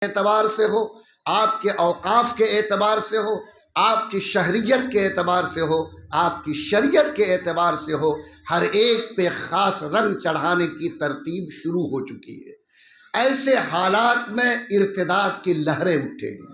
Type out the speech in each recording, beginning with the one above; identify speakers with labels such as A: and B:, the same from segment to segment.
A: اعتبار سے ہو، آپ کے اوقاف کے اعتبار سے ہو، آپ کی شہریت کے اعتبار سے ہو، آپ کی شریعت کے اعتبار سے ہو، ہر ایک پہ خاص رنگ چڑھانے کی ترتیب شروع ہو چکی ہے۔ ایسے حالات میں ارتداد کی لہریں اٹھیں گی۔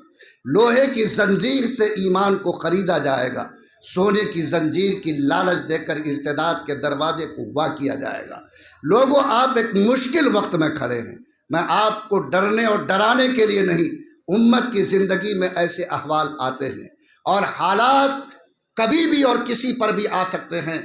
A: لوہے کی زنجیر سے ایمان کو خریدا جائے گا، سونے کی زنجیر کی لالچ دے کر ارتداد کے دروازے کو وا کیا جائے گا۔ لوگوں، آپ ایک مشکل وقت میں کھڑے ہیں۔ میں آپ کو ڈرنے اور ڈرانے کے لیے نہیں، امت کی زندگی میں ایسے احوال آتے ہیں اور حالات کبھی بھی اور کسی پر بھی آ سکتے ہیں۔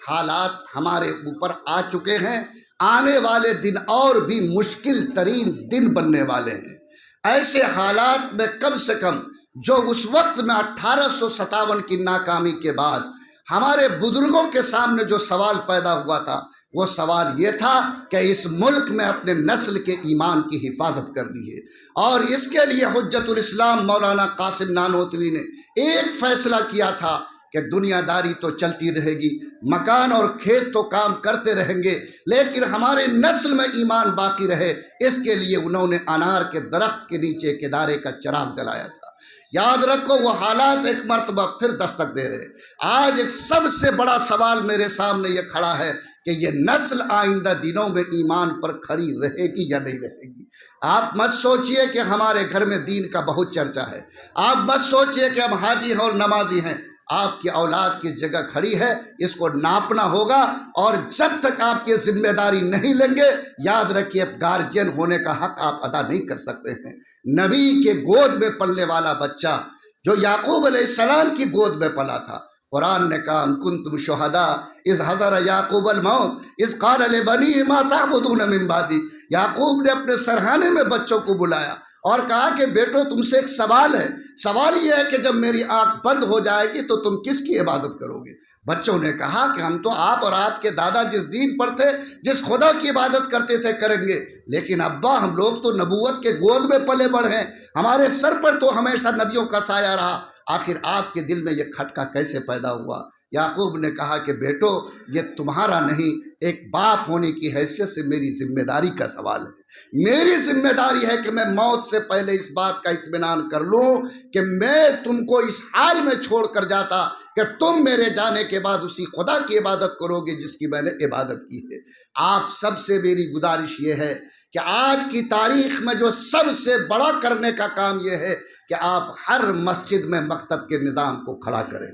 A: حالات ہمارے اوپر آ چکے ہیں، آنے والے دن اور بھی مشکل ترین دن بننے والے ہیں۔ ایسے حالات میں کم سے کم جو اس وقت میں 1857 کی ناکامی کے بعد ہمارے بزرگوں کے سامنے جو سوال پیدا ہوا تھا، وہ سوال یہ تھا کہ اس ملک میں اپنے نسل کے ایمان کی حفاظت کرنی ہے، اور اس کے لیے حجت الاسلام مولانا قاسم نانوتوی نے ایک فیصلہ کیا تھا کہ دنیا داری تو چلتی رہے گی، مکان اور کھیت تو کام کرتے رہیں گے، لیکن ہمارے نسل میں ایمان باقی رہے، اس کے لیے انہوں نے انار کے درخت کے نیچے ایک ادارے کا چراغ جلایا تھا۔ یاد رکھو، وہ حالات ایک مرتبہ پھر دستک دے رہے۔ آج ایک سب سے بڑا سوال میرے سامنے یہ کھڑا ہے کہ یہ نسل آئندہ دنوں میں ایمان پر کھڑی رہے گی یا نہیں رہے گی۔ آپ مت سوچئے کہ ہمارے گھر میں دین کا بہت چرچا ہے، آپ مت سوچئے کہ ہم حاجی ہیں اور نمازی ہیں۔ آپ کی اولاد کس جگہ کھڑی ہے، اس کو ناپنا ہوگا، اور جب تک آپ یہ ذمہ داری نہیں لیں گے، یاد رکھیے گارجین ہونے کا حق آپ ادا نہیں کر سکتے ہیں۔ نبی کے گود میں پلنے والا بچہ جو یعقوب علیہ السلام کی گود میں پلا تھا، قرآن نے کہا کنتم شہداء اذ حضر یعقوب الموت اذ قال لبنیہ ما تعبدون من بعدی۔ یعقوب نے اپنے سرہانے میں بچوں کو بلایا اور کہا کہ بیٹو، تم سے ایک سوال ہے، سوال یہ ہے کہ جب میری آنکھ بند ہو جائے گی تو تم کس کی عبادت کرو گے؟ بچوں نے کہا کہ ہم تو آپ اور آپ کے دادا جس دین پر تھے، جس خدا کی عبادت کرتے تھے کریں گے، لیکن ابا ہم لوگ تو نبوت کے گود میں پلے بڑھے ہیں، ہمارے سر پر تو ہمیشہ نبیوں کا سایہ رہا، آخر آپ کے دل میں یہ کھٹکا کیسے پیدا ہوا؟ یعقوب نے کہا کہ بیٹو، یہ تمہارا نہیں، ایک باپ ہونے کی حیثیت سے میری ذمہ داری کا سوال ہے۔ میری ذمہ داری ہے کہ میں موت سے پہلے اس بات کا اطمینان کر لوں کہ میں تم کو اس حال میں چھوڑ کر جاتا کہ تم میرے جانے کے بعد اسی خدا کی عبادت کرو گے جس کی میں نے عبادت کی ہے۔ آپ سب سے میری گزارش یہ ہے کہ آج کی تاریخ میں جو سب سے بڑا کرنے کا کام یہ ہے کہ آپ ہر مسجد میں مکتب کے نظام کو کھڑا کریں،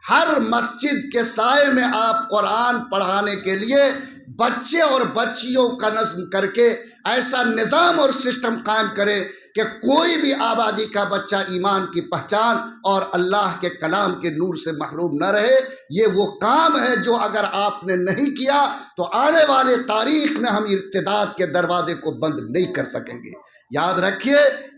A: ہر مسجد کے سائے میں آپ قرآن پڑھانے کے لیے بچے اور بچیوں کا نظم کر کے ایسا نظام اور سسٹم قائم کرے کہ کوئی بھی آبادی کا بچہ ایمان کی پہچان اور اللہ کے کلام کے نور سے محروم نہ رہے۔ یہ وہ کام ہے جو اگر آپ نے نہیں کیا تو آنے والے تاریخ میں ہم ارتداد کے دروازے کو بند نہیں کر سکیں گے۔ یاد رکھیے،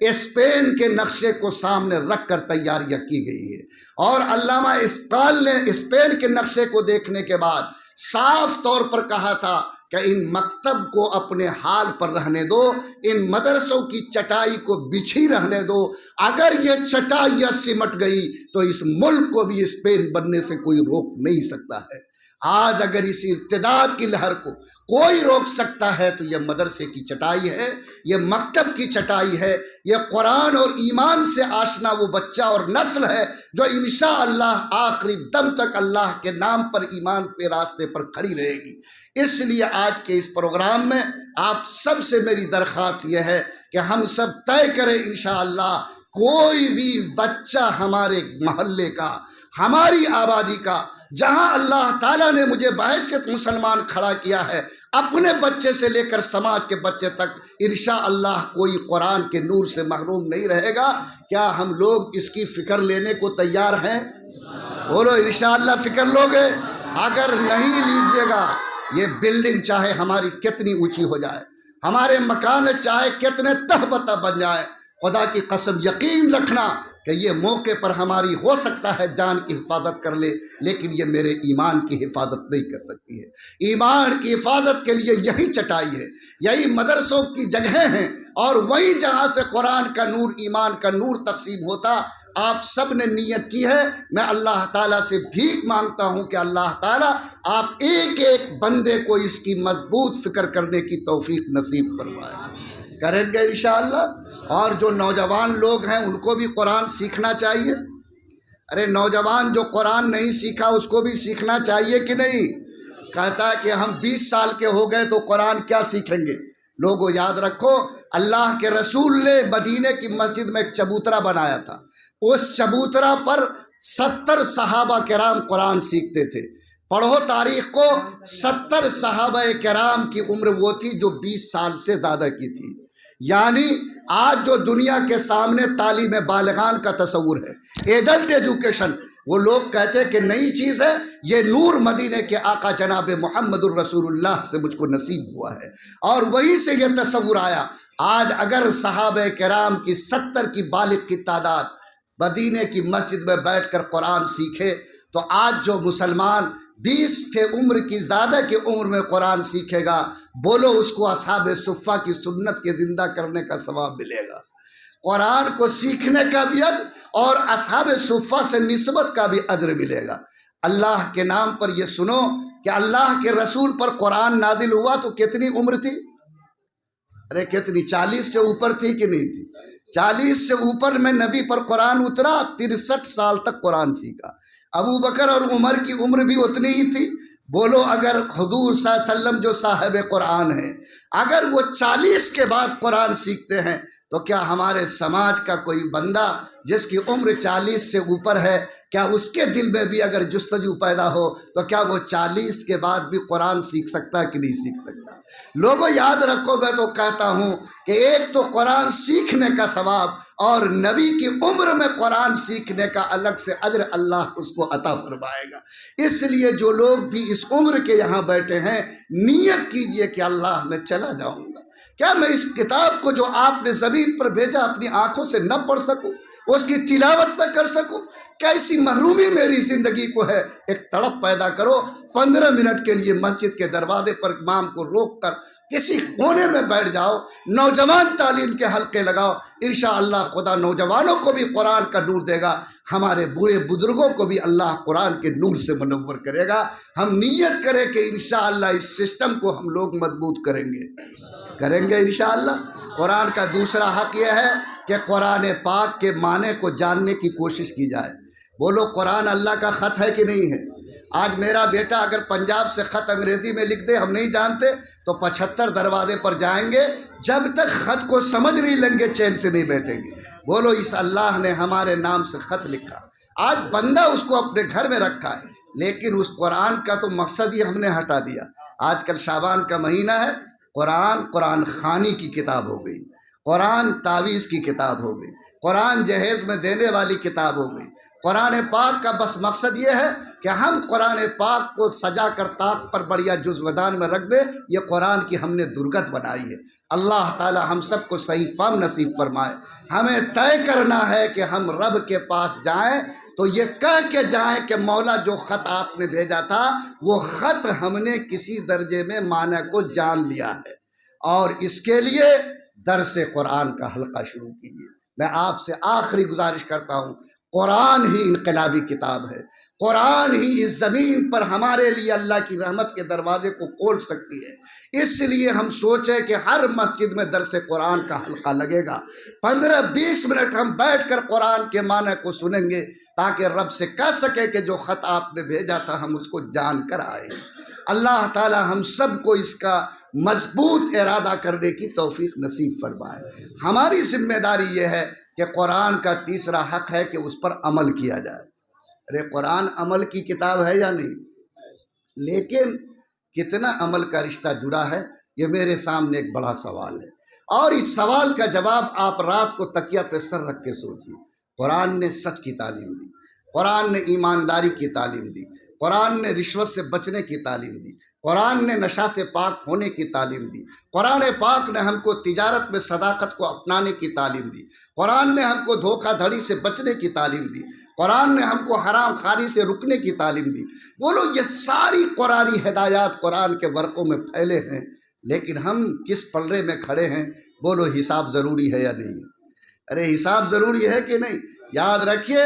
A: اسپین کے نقشے کو سامنے رکھ کر تیاریاں کی گئی ہے، اور علامہ اسقال نے اسپین کے نقشے کو دیکھنے کے بعد صاف طور پر کہا تھا کہ ان مکتب کو اپنے حال پر رہنے دو، ان مدرسوں کی چٹائی کو بچھی رہنے دو۔ اگر یہ چٹائیاں سمٹ گئی تو اس ملک کو بھی اسپین بننے سے کوئی روک نہیں سکتا ہے۔ آج اگر اس ارتداد کی لہر کو کوئی روک سکتا ہے تو یہ مدرسے کی چٹائی ہے، یہ مکتب کی چٹائی ہے، یہ قرآن اور ایمان سے آشنا وہ بچہ اور نسل ہے جو انشاءاللہ آخری دم تک اللہ کے نام پر ایمان کے راستے پر کھڑی رہے گی۔ اس لیے آج کے اس پروگرام میں آپ سب سے میری درخواست یہ ہے کہ ہم سب طے کریں انشاءاللہ کوئی بھی بچہ ہمارے محلے کا، ہماری آبادی کا، جہاں اللہ تعالیٰ نے مجھے بحیثیت مسلمان کھڑا کیا ہے، اپنے بچے سے لے کر سماج کے بچے تک انشاءاللہ کوئی قرآن کے نور سے محروم نہیں رہے گا۔ کیا ہم لوگ اس کی فکر لینے کو تیار ہیں؟ بولو انشاءاللہ فکر لوگے؟ اگر نہیں لیجیے گا، یہ بلڈنگ چاہے ہماری کتنی اونچی ہو جائے، ہمارے مکان چاہے کتنے تہ بتہ بن جائے، خدا کی قسم یقین رکھنا کہ یہ موقع پر ہماری ہو سکتا ہے جان کی حفاظت کر لے، لیکن یہ میرے ایمان کی حفاظت نہیں کر سکتی ہے۔ ایمان کی حفاظت کے لیے یہی چٹائی ہے، یہی مدرسوں کی جگہیں ہیں، اور وہی جہاں سے قرآن کا نور، ایمان کا نور تقسیم ہوتا۔ آپ سب نے نیت کی ہے، میں اللہ تعالیٰ سے بھیک مانگتا ہوں کہ اللہ تعالیٰ آپ ایک ایک بندے کو اس کی مضبوط فکر کرنے کی توفیق نصیب فرمائے۔ کریں گے انشاءاللہ۔ اور جو نوجوان لوگ ہیں ان کو بھی قرآن سیکھنا چاہیے۔ ارے نوجوان جو قرآن نہیں سیکھا اس کو بھی سیکھنا چاہیے کہ نہیں؟ کہتا ہے کہ ہم 20 سال کے ہو گئے تو قرآن کیا سیکھیں گے؟ لوگوں یاد رکھو، اللہ کے رسول نے مدینے کی مسجد میں ایک چبوترا بنایا تھا، اس چبوترا پر 70 صحابہ کرام قرآن سیکھتے تھے۔ پڑھو تاریخ کو، 70 صحابہ کرام کی عمر وہ تھی جو 20 سال سے زیادہ کی تھی۔ یعنی آج جو دنیا کے سامنے تعلیم بالغان کا تصور ہے، ایڈلٹ ایجوکیشن، وہ لوگ کہتے کہ نئی چیز ہے، یہ نور مدینے کے آقا جناب محمد الرسول اللہ سے مجھ کو نصیب ہوا ہے، اور وہیں سے یہ تصور آیا۔ آج اگر صحابہ کرام کی 70 کی بالغ کی تعداد مدینے کی مسجد میں بیٹھ کر قرآن سیکھے تو آج جو مسلمان 20 کے عمر کی زیادہ کی عمر میں قرآن سیکھے گا، بولو اس کو اصحاب صفہ کی سنت کے زندہ کرنے کا ثواب ملے گا، قرآن کو سیکھنے کا بھی اجر اور اصحاب صفہ سے نسبت کا بھی اجر ملے گا۔ اللہ کے نام پر یہ سنو کہ اللہ کے رسول پر قرآن نازل ہوا تو کتنی عمر تھی؟ ارے کتنی؟ 40 سے اوپر تھی کہ نہیں تھی؟ 40 سے اوپر میں نبی پر قرآن اترا، 63 سال تک قرآن سیکھا۔ ابو بکر اور عمر کی عمر بھی اتنی ہی تھی۔ بولو اگر حضور صلی اللہ علیہ وسلم جو صاحب قرآن ہیں، اگر وہ 40 کے بعد قرآن سیکھتے ہیں تو کیا ہمارے سماج کا کوئی بندہ جس کی عمر 40 سے اوپر ہے، کیا اس کے دل میں بھی اگر جستجو پیدا ہو تو کیا وہ 40 کے بعد بھی قرآن سیکھ سکتا ہے کہ نہیں سیکھ سکتا؟ لوگوں یاد رکھو، میں تو کہتا ہوں کہ ایک تو قرآن سیکھنے کا ثواب اور نبی کی عمر میں قرآن سیکھنے کا الگ سے اجر اللہ اس کو عطا فرمائے گا۔ اس لیے جو لوگ بھی اس عمر کے یہاں بیٹھے ہیں، نیت کیجئے کہ اللہ میں چلا جاؤں گا، کیا میں اس کتاب کو جو آپ نے زمین پر بھیجا اپنی آنکھوں سے نہ پڑھ سکوں، اس کی تلاوت نہ کر سکوں؟ کیسی محرومی میری زندگی کو ہے؟ ایک تڑپ پیدا کرو، 15 منٹ کے لیے مسجد کے دروازے پر امام کو روک کر کسی کونے میں بیٹھ جاؤ، نوجوان تعلیم کے حلقے لگاؤ، انشاءاللہ خدا نوجوانوں کو بھی قرآن کا نور دے گا، ہمارے بوڑھے بزرگوں کو بھی اللہ قرآن کے نور سے منور کرے گا۔ ہم نیت کریں کہ انشاءاللہ اس سسٹم کو ہم لوگ مضبوط کریں گے انشاءاللہ۔ قرآن کا دوسرا حق یہ ہے کہ قرآن پاک کے معنی کو جاننے کی کوشش کی جائے۔ بولو قرآن اللہ کا خط ہے کہ نہیں ہے؟ آج میرا بیٹا اگر پنجاب سے خط انگریزی میں لکھ دے، ہم نہیں جانتے، تو 75 دروازے پر جائیں گے، جب تک خط کو سمجھ نہیں لیں گے چین سے نہیں بیٹھیں گے۔ بولو اس اللہ نے ہمارے نام سے خط لکھا، آج بندہ اس کو اپنے گھر میں رکھا ہے، لیکن اس قرآن کا تو مقصد ہی ہم نے ہٹا دیا۔ آج کل شعبان کا مہینہ ہے، قرآن خانی کی کتاب ہو گئی، قرآن تعویذ کی کتاب ہو گئی، قرآن جہیز میں دینے والی کتاب ہو گئی۔ قرآن پاک کا بس مقصد یہ ہے کہ ہم قرآن پاک کو سجا کر طاق پر بڑھیا جزودان میں رکھ دیں، یہ قرآن کی ہم نے درگت بنائی ہے۔ اللہ تعالی ہم سب کو صحیح فہم نصیب فرمائے۔ ہمیں طے کرنا ہے کہ ہم رب کے پاس جائیں تو یہ کہہ کے جائیں کہ مولا جو خط آپ نے بھیجا تھا وہ خط ہم نے کسی درجے میں معنی کو جان لیا ہے، اور اس کے لیے درس قرآن کا حلقہ شروع کیجیے۔ میں آپ سے آخری گزارش کرتا ہوں، قرآن ہی انقلابی کتاب ہے، قرآن ہی اس زمین پر ہمارے لیے اللہ کی رحمت کے دروازے کو کھول سکتی ہے۔ اس لیے ہم سوچیں کہ ہر مسجد میں درس قرآن کا حلقہ لگے گا، 15-20 منٹ ہم بیٹھ کر قرآن کے معنی کو سنیں گے، تاکہ رب سے کہہ سکے کہ جو خط آپ نے بھیجا تھا ہم اس کو جان کر آئے۔ اللہ تعالی ہم سب کو اس کا مضبوط ارادہ کرنے کی توفیق نصیب فرمائے۔ ہماری ذمہ داری یہ ہے کہ قرآن کا تیسرا حق ہے کہ اس پر عمل کیا جائے۔ ارے قرآن عمل کی کتاب ہے یا نہیں؟ لیکن کتنا عمل کا رشتہ جڑا ہے، یہ میرے سامنے ایک بڑا سوال ہے، اور اس سوال کا جواب آپ رات کو تکیہ پہ سر رکھ کے سوچیے۔ قرآن نے سچ کی تعلیم دی، قرآن نے ایمانداری کی تعلیم دی، قرآن نے رشوت سے بچنے کی تعلیم دی، قرآن نے نشہ سے پاک ہونے کی تعلیم دی، قرآن پاک نے ہم کو تجارت میں صداقت کو اپنانے کی تعلیم دی، قرآن نے ہم کو دھوکہ دھڑی سے بچنے کی تعلیم دی، قرآن نے ہم کو حرام خواری سے رکنے کی تعلیم دی۔ بولو یہ ساری قرآنی ہدایات قرآن کے ورقوں میں پھیلے ہیں، لیکن ہم کس پلڑے میں کھڑے ہیں؟ بولو حساب ضروری ہے یا نہیں؟ ارے حساب ضروری ہے کہ نہیں؟ یاد رکھیے،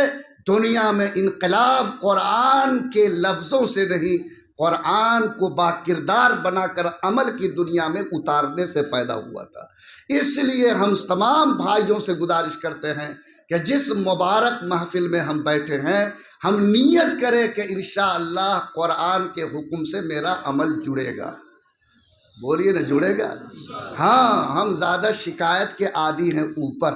A: دنیا میں انقلاب قرآن کے لفظوں سے نہیں، قرآن کو باکردار بنا کر عمل کی دنیا میں اتارنے سے پیدا ہوا تھا۔ اس لیے ہم تمام بھائیوں سے گزارش کرتے ہیں کہ جس مبارک محفل میں ہم بیٹھے ہیں، ہم نیت کریں کہ انشاءاللہ قرآن کے حکم سے میرا عمل جڑے گا۔ بولیے نا، جڑے گا؟ ہاں، ہم زیادہ شکایت کے عادی ہیں اوپر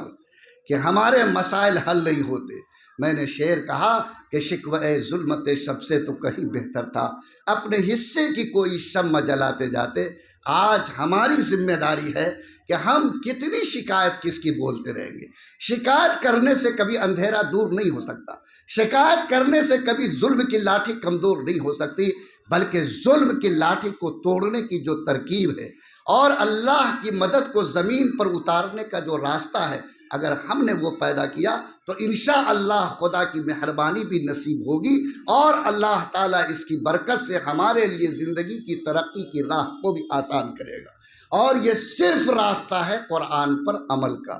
A: کہ ہمارے مسائل حل نہیں ہوتے۔ میں نے شعر کہا کہ شکوہ ظلمت شب سے تو کہیں بہتر تھا، اپنے حصے کی کوئی شمع جلاتے جاتے۔ آج ہماری ذمہ داری ہے کہ ہم کتنی شکایت کس کی بولتے رہیں گے۔ شکایت کرنے سے کبھی اندھیرا دور نہیں ہو سکتا، شکایت کرنے سے کبھی ظلم کی لاٹھی کمزور نہیں ہو سکتی، بلکہ ظلم کی لاٹھی کو توڑنے کی جو ترکیب ہے اور اللہ کی مدد کو زمین پر اتارنے کا جو راستہ ہے، اگر ہم نے وہ پیدا کیا تو انشاءاللہ خدا کی مہربانی بھی نصیب ہوگی، اور اللہ تعالیٰ اس کی برکت سے ہمارے لیے زندگی کی ترقی کی راہ کو بھی آسان کرے گا۔ اور یہ صرف راستہ ہے قرآن پر عمل کا۔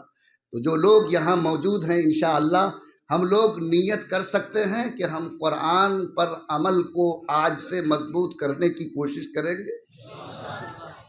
A: تو جو لوگ یہاں موجود ہیں، انشاءاللہ ہم لوگ نیت کر سکتے ہیں کہ ہم قرآن پر عمل کو آج سے مضبوط کرنے کی کوشش کریں گے۔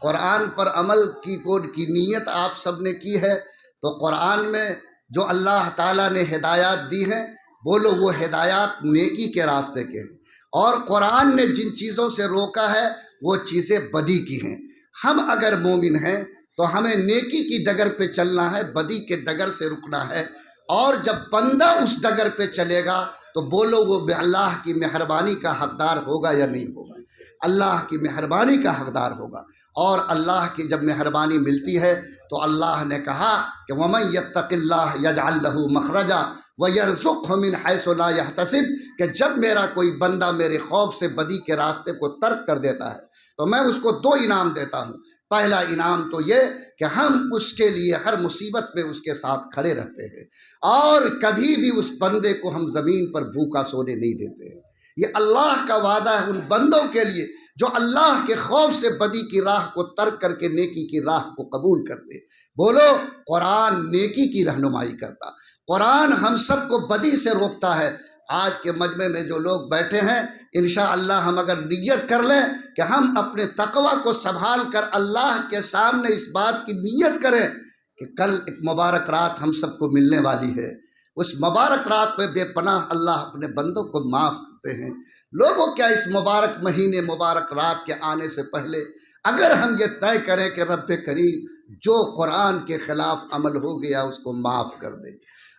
A: قرآن پر عمل کی نیت آپ سب نے کی ہے، تو قرآن میں جو اللہ تعالیٰ نے ہدایات دی ہیں، بولو وہ ہدایات نیکی کے راستے کے ہیں، اور قرآن نے جن چیزوں سے روکا ہے وہ چیزیں بدی کی ہیں۔ ہم اگر مومن ہیں تو ہمیں نیکی کی ڈگر پہ چلنا ہے، بدی کے ڈگر سے رکنا ہے، اور جب بندہ اس ڈگر پہ چلے گا تو بولو وہ اللہ کی مہربانی کا حقدار ہوگا یا نہیں ہوگا؟ اللہ کی مہربانی کا حقدار ہوگا۔ اور اللہ کی جب مہربانی ملتی ہے تو اللہ نے کہا کہ وَمَن يَتَّقِ اللَّهَ يَجْعَلْ لَهُ مَخْرَجًا وَيَرْزُقْهُ مِنْ حَيْثُ لَا يَحْتَسِبُ، کہ جب میرا کوئی بندہ میرے خوف سے بدی کے راستے کو ترک کر دیتا ہے تو میں اس کو دو انعام دیتا ہوں۔ پہلا انعام تو یہ کہ ہم اس کے لیے ہر مصیبت میں اس کے ساتھ کھڑے رہتے ہیں، اور کبھی بھی اس بندے کو ہم زمین پر بھوکا سونے نہیں دیتے ہیں۔ یہ اللہ کا وعدہ ہے ان بندوں کے لیے جو اللہ کے خوف سے بدی کی راہ کو ترک کر کے نیکی کی راہ کو قبول کرتے۔ بولو، قرآن نیکی کی رہنمائی کرتا، قرآن ہم سب کو بدی سے روکتا ہے۔ آج کے مجمع میں جو لوگ بیٹھے ہیں، انشاءاللہ ہم اگر نیت کر لیں کہ ہم اپنے تقوی کو سنبھال کر اللہ کے سامنے اس بات کی نیت کریں کہ کل ایک مبارک رات ہم سب کو ملنے والی ہے، اس مبارک رات میں بے پناہ اللہ اپنے بندوں کو معاف کرتے ہیں۔ لوگوں، کیا اس مبارک مہینے مبارک رات کے آنے سے پہلے اگر ہم یہ طے کریں کہ رب کریم جو قرآن کے خلاف عمل ہو گیا اس کو معاف کر دے،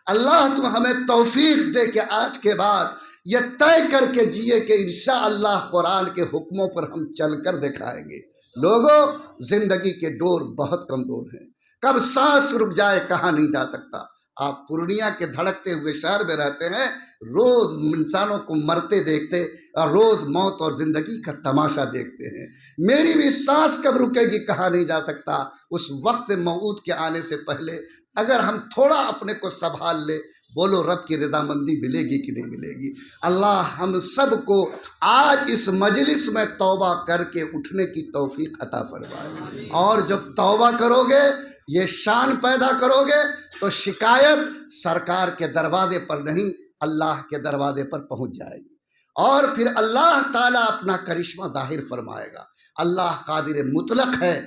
A: اللہ تو ہمیں توفیق دے کہ آج کے بعد یہ طے کر کے جیے کہ انشاءاللہ قرآن کے حکموں پر ہم چل کر دکھائیں گے۔ لوگوں، زندگی کے ڈور بہت کمزور ہیں، کب سانس رک جائے کہا نہیں جا سکتا۔ آپ پورنیہ کے دھڑکتے ہوئے شہر میں رہتے ہیں، روز انسانوں کو مرتے دیکھتے اور روز موت اور زندگی کا تماشا دیکھتے ہیں۔ میری بھی سانس کب رکے گی کہا نہیں جا سکتا۔ اس وقت موعود کے آنے سے پہلے اگر ہم تھوڑا اپنے کو سنبھال لے، بولو رب کی رضامندی ملے گی کہ نہیں ملے گی؟ اللہ ہم سب کو آج اس مجلس میں توبہ کر کے اٹھنے کی توفیق عطا فرمائے، اور جب توبہ کرو گے، یہ شان پیدا کرو گے، تو شکایت سرکار کے دروازے پر نہیں، اللہ کے دروازے پر پہنچ جائے گی، اور پھر اللہ تعالیٰ اپنا کرشمہ ظاہر فرمائے گا۔ اللہ قادر مطلق ہے۔